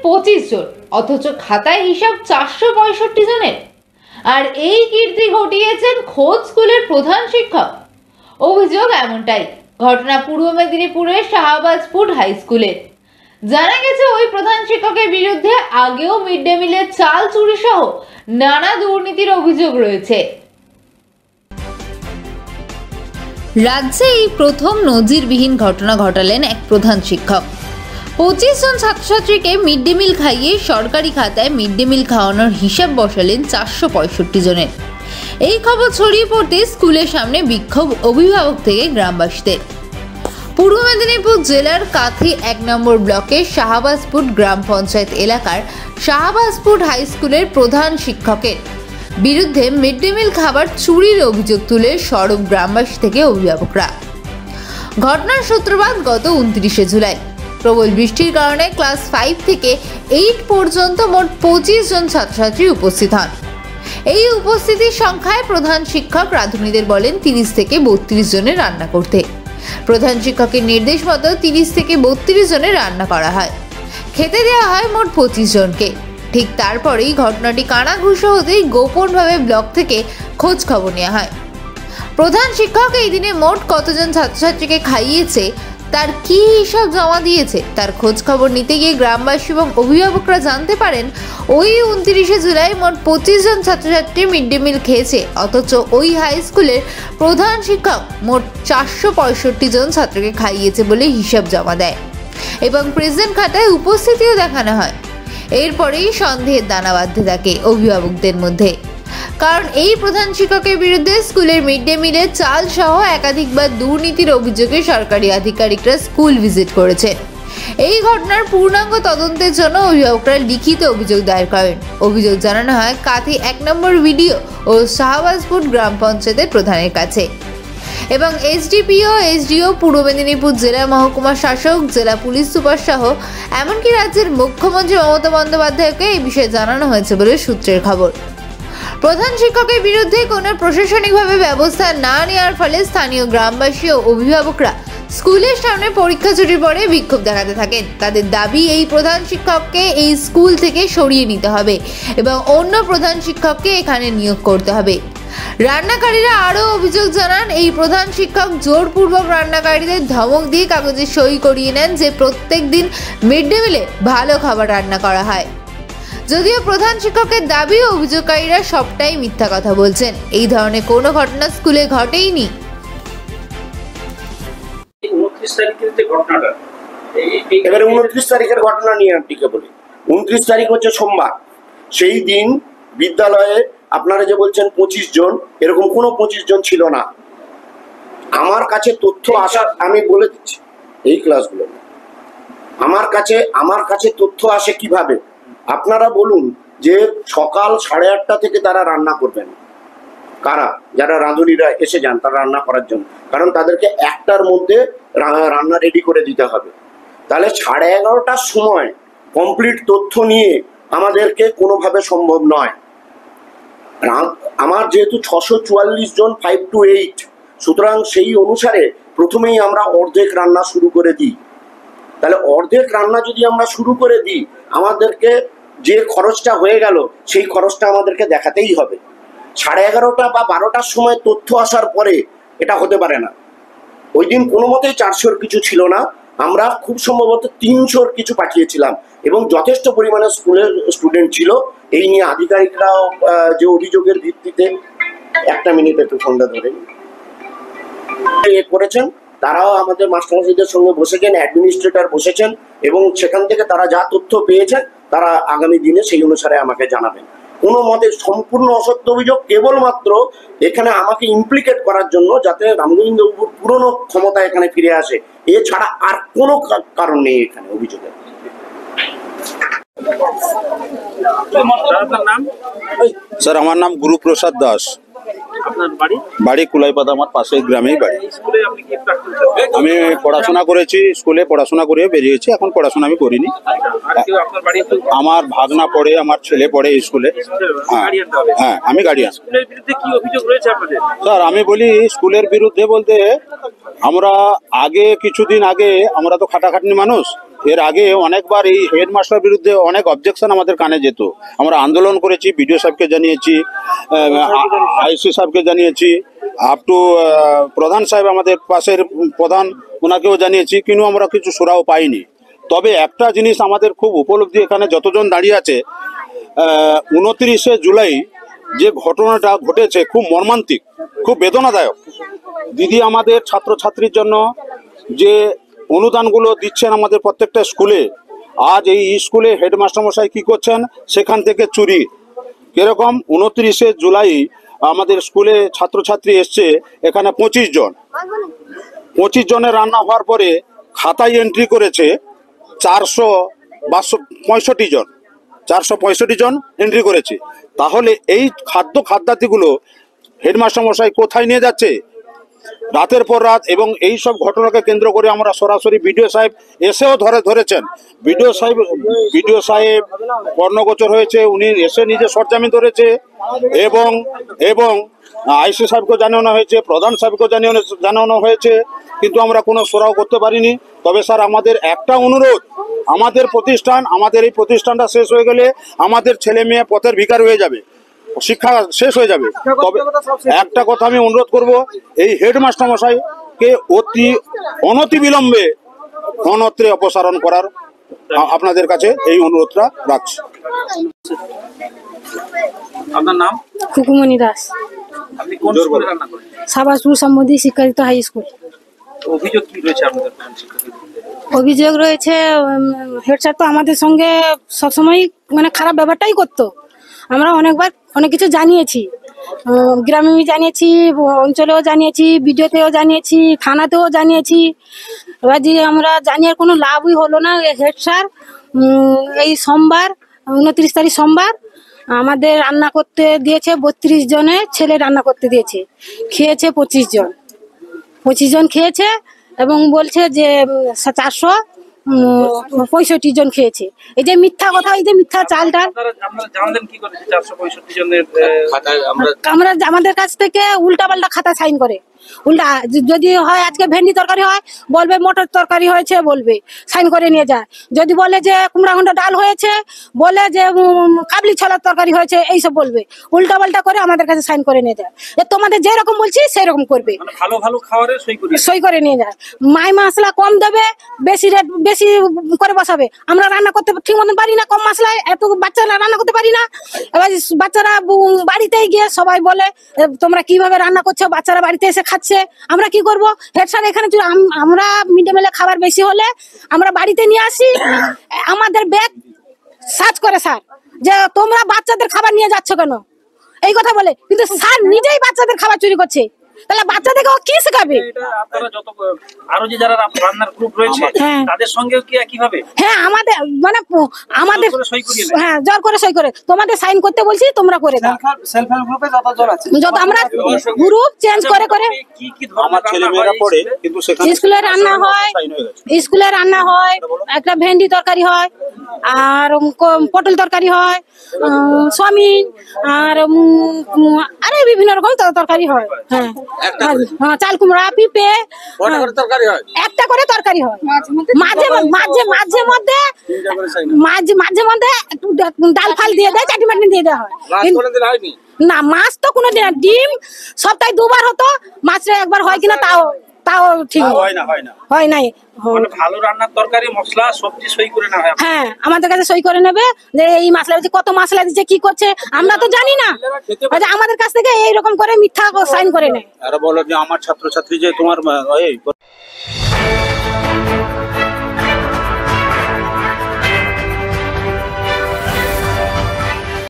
25 জন, অথচ খাতায় হিসাব 465 জনের। আর এই কীর্তি ঘটিয়েছেন খোদ স্কুলের প্রধান শিক্ষক। অভিযোগ এমনটাই। ঘটনা পূর্ব মেদিনীপুরের শাহবাজপুর হাই স্কুলের। জানা গেছে ওই প্রধান শিক্ষকের বিরুদ্ধে আগেও মিড ডে মিলের চাল চুরি সহ নানা দুর্নীতির অভিযোগ রয়েছে। রাজ্যে এই প্রথম নজিরবিহীন ঘটনা ঘটালেন এক প্রধান শিক্ষক। 25 জন ছাত্রছাত্রীকে মিড ডে মিল খাইয়ে সরকারি খাতায় মিড ডে মিল খাওয়ানোর হিসাব বসালেন 465 জনের। এই খবর ছড়িয়ে পড়তে স্কুলের সামনে বিক্ষোভ অভিভাবক থেকে গ্রামবাসীদের। পূর্ব মেদিনীপুর জেলার কাথি 1 নম্বর ব্লকের শাহবাজপুর গ্রাম পঞ্চায়েত এলাকার শাহবাজপুর হাই স্কুলের প্রধান শিক্ষকের বিরুদ্ধে মিড ডে মিল খাবার চুরির অভিযোগ তুলে সরব গ্রামবাসী থেকে অভিভাবকরা। ঘটনার সূত্রপাত গত 29শে জুলাই। প্রবল বৃষ্টির কারণে ক্লাস 5 থেকে 8 পর্যন্ত মোট 25 জন ছাত্রছাত্রী উপস্থিত হন। এই উপস্থিতির সংখ্যায় প্রধান শিক্ষক রাঁধুনিদের বলেন 30 থেকে 32 জনের রান্না করতে। প্রধান শিক্ষকের নির্দেশ মতো 30 থেকে 32 জনের রান্না করা হয়। খেতে দেওয়া হয় মোট 25 জনকে। ঠিক তারপরেই ঘটনাটি কানাঘুষো হতেই গোপনভাবে ব্লক থেকে খোঁজ খবর নেওয়া হয়। প্রধান শিক্ষক এই দিনে মোট কতজন ছাত্রছাত্রীকে খাইয়েছে, তার কি হিসাব জমা দিয়েছে, তার খোঁজ খবর নিতে গিয়ে গ্রামবাসী এবং অভিভাবকরা জানতে পারেন ওই 29শে জুলাই মোট 25 জন ছাত্রছাত্রী মিড ডে মিল খেয়েছে, অথচ ওই হাই স্কুলের প্রধান শিক্ষক মোট 465 জন ছাত্রকে খাইয়েছে বলে হিসাব জমা দেয় এবং প্রেজেন্ট খাতায় উপস্থিতিও দেখানো হয়। এরপরেই সন্দেহের দানা বাঁধতে থাকে অভিভাবকদের মধ্যে, কারণ এই প্রধান শিক্ষকের বিরুদ্ধে স্কুলের মিড ডে মিলের চাল সহ একাধিকবার দুর্নীতির অভিযোগে সরকারি আধিকারিকরা স্কুল ভিজিট করেছে। এই ঘটনার পূর্ণাঙ্গ তদন্তের জন্য অভিভাবকরা লিখিত অভিযোগ দায়ের করেন। অভিযোগ জানানো হয় কাথি 1 নম্বর ভিডিও ও শাহবাজপুর গ্রাম পঞ্চায়েতের প্রধানের কাছে এবং এসডিপিও, এসডিও, পূর্ব মেদিনীপুর জেলা মহকুমা শাসক, জেলা পুলিশ সুপার সহ এমনকি রাজ্যের মুখ্যমন্ত্রী মমতা বন্দ্যোপাধ্যায়কে এই বিষয়ে জানানো হয়েছে বলে সূত্রের খবর। প্রধান শিক্ষকের বিরুদ্ধে কোনো প্রশাসনিকভাবে ব্যবস্থা না নেওয়ার ফলে স্থানীয় গ্রামবাসী ও অভিভাবকরা স্কুলের সামনে পরীক্ষা ছুটির পরে বিক্ষোভ দেখাতে থাকেন। তাদের দাবি এই প্রধান শিক্ষককে এই স্কুল থেকে সরিয়ে নিতে হবে এবং অন্য প্রধান শিক্ষককে এখানে নিয়োগ করতে হবে। রান্নাকারীরা আরও অভিযোগ জানান এই প্রধান শিক্ষক জোরপূর্বক রান্নাকারীদের ধমক দিয়ে কাগজে সই করিয়ে নেন যে প্রত্যেক দিন মিড ডে মিলে ভালো খাবার রান্না করা হয়। যদিও প্রধান শিক্ষকের দাবি অভিযোগকারীরা সবটাই মিথ্যা কথা বলছেন। এই ধরনের কোনো ঘটনা স্কুলে ঘটেইনি। 29 তারিখের ঘটনা নিয়ে আপনাকে বলি। 29 তারিখ হচ্ছে সোমবার। সেই দিন বিদ্যালয়ে আপনারা যে বলছেন 25 জন, এরকম কোনো 25 জন ছিল না। আমার কাছে তথ্য আসার, আমি বলে দিচ্ছি, এই ক্লাসগুলো আমার কাছে তথ্য আসে কিভাবে। আপনারা বলুন যে সকাল 8:30 থেকে তারা রান্না করবেন। কারা? যারা রাঁধুনিরা এসে যান তারা রান্না করার জন্য, কারণ তাদেরকে 1টার মধ্যে রান্না রেডি করে দিতে হবে। তাহলে 11:30টার সময় কমপ্লিট তথ্য নিয়ে আমাদেরকে কোনোভাবে সম্ভব নয়। আমার যেহেতু 644 জন 5 to 8, সুতরাং সেই অনুসারে প্রথমেই আমরা অর্ধেক রান্না শুরু করে দিই। তাহলে অর্ধেক রান্না যদি আমরা শুরু করে দিই, আমাদেরকে যে খরচটা হয়ে গেল সেই খরচটা আমাদেরকে দেখাতেই হবে। 11:30টা বা 12টার সময় তথ্য আসার পরে এটা হতে পারে না। ওই দিন কোনো মতেই 400-র কিছু ছিল না, আমরা খুব সম্ভবত 300-র কিছু পাঠিয়েছিলাম এবং যথেষ্ট পরিমাণে স্কুলের স্টুডেন্ট ছিল। এই নিয়ে আধিকারিকরাও যে অভিযোগের ভিত্তিতে, 1 মিনিট একটু ফোনটা ধরে করেছেন, তারাও আমাদের মাস্টারমশাইদের সঙ্গে বসেছেন, অ্যাডমিনিস্ট্রেটর বসেছেন এবং সেখান থেকে তারা যা তথ্য পেয়েছেন তারা আগামী দিনে সেই অনুসারে আমাকে জানাবেন। কোনো মতে সম্পূর্ণ অসত্য অভিযোগ, কেবলমাত্র এখানে আমাকে ইমপ্লিকেট করার জন্য, যাতে রামগোবিন্দবাবুর পুরনো ক্ষমতা এখানে ফিরে আসে, এছাড়া আর কোনো কারণ নেই এখানে অভিযোগের। স্যার, আমার নাম গুরুপ্রসাদ দাস। বাড়ি কুলাইপাতা, আমার পাশের গ্রামেই বাড়ি। আমি পড়াশোনা করেছি, স্কুলে পড়াশোনা করে বেরিয়েছি, এখন পড়াশোনা আমি করিনি। আমার ভাগনা পড়ে, আমার ছেলে পড়ে স্কুলে। হ্যাঁ, আমি গার্ডিয়ান। স্যার, আমি বলি স্কুলের বিরুদ্ধে বলতে, আমরা আগে কিছুদিন আগে, আমরা তো খাটাখাটনি মানুষ, এর আগে অনেকবার এই হেডমাস্টার বিরুদ্ধে অনেক অবজেকশন আমাদের কানে যেত। আমরা আন্দোলন করেছি, বিডিও সাহেবকে জানিয়েছি, আইসি সাহেবকে জানিয়েছি, আপ টু প্রধান সাহেব আমাদের পাশের প্রধান, ওনাকেও জানিয়েছি, কিন্তু আমরা কিছু সুরাও পাইনি। তবে একটা জিনিস আমাদের খুব উপলব্ধি, এখানে যতজন দাঁড়িয়ে আছে, 29শে জুলাই যে ঘটনাটা ঘটেছে খুব মর্মান্তিক, খুব বেদনাদায়ক। দিদি আমাদের ছাত্রছাত্রীর জন্য যে অনুদানগুলো দিচ্ছেন আমাদের প্রত্যেকটা স্কুলে, আজ এই স্কুলে হেডমাস্টার মশাই কি করছেন, সেখান থেকে চুরি। কিরকম 29শে জুলাই আমাদের স্কুলে ছাত্রছাত্রী এসছে এখানে 25 জন, 25 জনের রান্না হওয়ার পরে খাতায় এন্ট্রি করেছে 465 জন, 465 জন এন্ট্রি করেছে। তাহলে এই খাদ্যার্থীগুলো হেডমাস্টার মশাই কোথায় নিয়ে যাচ্ছে? রাতের পর রাত। এবং এই সব ঘটনাকে কেন্দ্র করে আমরা সরাসরি বিডিও সাহেব এসেও ধরেছেন। বিডিও সাহেব কর্ণগোচর হয়েছে, উনি এসে নিজে সরজামিন ধরেছে, এবং আইসি সাহেবকে জানানো হয়েছে, প্রধান সাহেবকে জানানো হয়েছে, কিন্তু আমরা কোনো সরাও করতে পারিনি। তবে স্যার আমাদের একটা অনুরোধ, আমাদের এই প্রতিষ্ঠানটা শেষ হয়ে গেলে আমাদের ছেলে মেয়ে পথের ভিখারি হয়ে যাবে, শিক্ষা শেষ হয়ে যাবে। তবে একটা কথা আমি অনুরোধ করব, এই হেডমাস্টার মশাইকে অনতিবিলম্বে অন্যত্রে অপসারণ করার আপনাদের কাছে এই অনুরোধটা রাখছি। আপনার নাম? খুকুমণি দাস। আপনি কোন স্কুলে রান্না করেন? সাবাসপুর সম্বন্ধী শিক্ষায়িত হাই স্কুল। অভিযোগ কি রয়েছে আপনাদের প্রধান শিক্ষকের বিরুদ্ধে? অভিযোগ রয়েছে, হেড স্যার তো আমাদের সঙ্গে সবসময় মানে খারাপ ব্যাপারটাই করতো। আমরা অনেকবার অনেক কিছু জানিয়েছি, গ্রামে জানিয়েছি, অঞ্চলেও জানিয়েছি, বিডিওতেও জানিয়েছি, থানাতেও জানিয়েছি। এবার যে আমরা জানিয়ে কোনো লাভই হলো না। হেড স্যার এই সোমবার 29 তারিখ সোমবার আমাদের রান্না করতে দিয়েছে, 32 জনের ছেলে রান্না করতে দিয়েছে, খেয়েছে 25 জন খেয়েছে, এবং বলছে যে 465 জন খেয়েছে। এই যে মিথ্যা কথা, এই যে মিথ্যা চালটা আপনারা জানলেন কি করে 465 জনের খাতায়? আমরা আমাদের কাছ থেকে উল্টা পাল্টা খাতা সাইন করে, উল্টা যদি হয় আজকে ভেন্ডি তরকারি হয় বলবে মটর তরকারি হয়েছে, বলবে সাইন করে নিয়ে যায়। যদি বলে যে কুমড়া ঘন্টা ডাল হয়েছে, বলে যে কাবলি ছোলার তরকারি হয়েছে, এইসব বলবে, উল্টা পাল্টা করে আমাদের কাছে সাইন করে নিয়ে যায়। তোমাদের যেরকম বলছি সেরকম করবে, ভালো ভালো খাবারে সই করে নিয়ে যায়। মাই মশলা কম দেবে, বেশি রেট বেশি করে বসাবে। আমরা রান্না করতে ঠিক মতন পারি না, কম মশলায় এত বাচ্চারা রান্না করতে পারি না। এবার বাচ্চারা বাড়িতেই গিয়ে সবাই বলে তোমরা কিভাবে রান্না করছো, বাচ্চারা বাড়িতে এসে খাচ্ছে, আমরা কি করব? হেড স্যার এখানে আমরা মিড ডে মিলে খাবার বেশি হলে আমরা বাড়িতে নিয়ে আসি, আমাদের ব্যাগ সার্চ করে স্যার যে তোমরা বাচ্চাদের খাবার নিয়ে যাচ্ছ কেন, এই কথা বলে। কিন্তু স্যার নিজেই বাচ্চাদের খাবার চুরি করছে, তাহলে বাচ্চাদেরকে ও কি শেখাবে? আপনারা যত আরো যে যারা রান্নার গ্রুপ রয়েছে তাদের সঙ্গেও কি একইভাবে? হ্যাঁ, আমাদের মানে আমাদের হ্যাঁ জোর করে সই করে তোমাদের সাইন করতে বলছি, তোমরা করে দাও। সেলফ হেল্প গ্রুপে যতজন আছে, যত আমরা গ্রুপ চেঞ্জ করে কি কি ধরনের ছেলেমেয়েরা পড়ে, কিন্তু সেখানে স্কুলে রান্না হয়, স্কুলে রান্না হয়, একটা ভেন্ডি তরকারি হয়, আর পটল তরকারি হয়, সয়াবিন, আর আরে বিভিন্ন রকম তরকারি হয়। হ্যাঁ, চাল কুমড়া, পিঁপে, একটা করে তরকারি হয়। মাঝে মধ্যে একটু ডাল ফাল দিয়ে দেয়, চাটনি মাটনি দিয়ে দেওয়া হয়। না, মাছ তো কোনোদিন, ডিম সপ্তাহে 2 বার হতো, মাছটা একবার হয় কিনা তাও ঠিক হয় নাই। ভালো রান্নার তরকারি মশলা সবজি সই করে না হয়? হ্যাঁ, আমাদের কাছে সই করে নেবে যে এই মশলা দিচ্ছে, কত মশলা দিচ্ছে, কি করছে আমরা তো জানি না। আমাদের কাছ থেকে এইরকম করে মিথ্যা সাইন করে নেয়। আর বলো যে আমার ছাত্রছাত্রী যে তোমার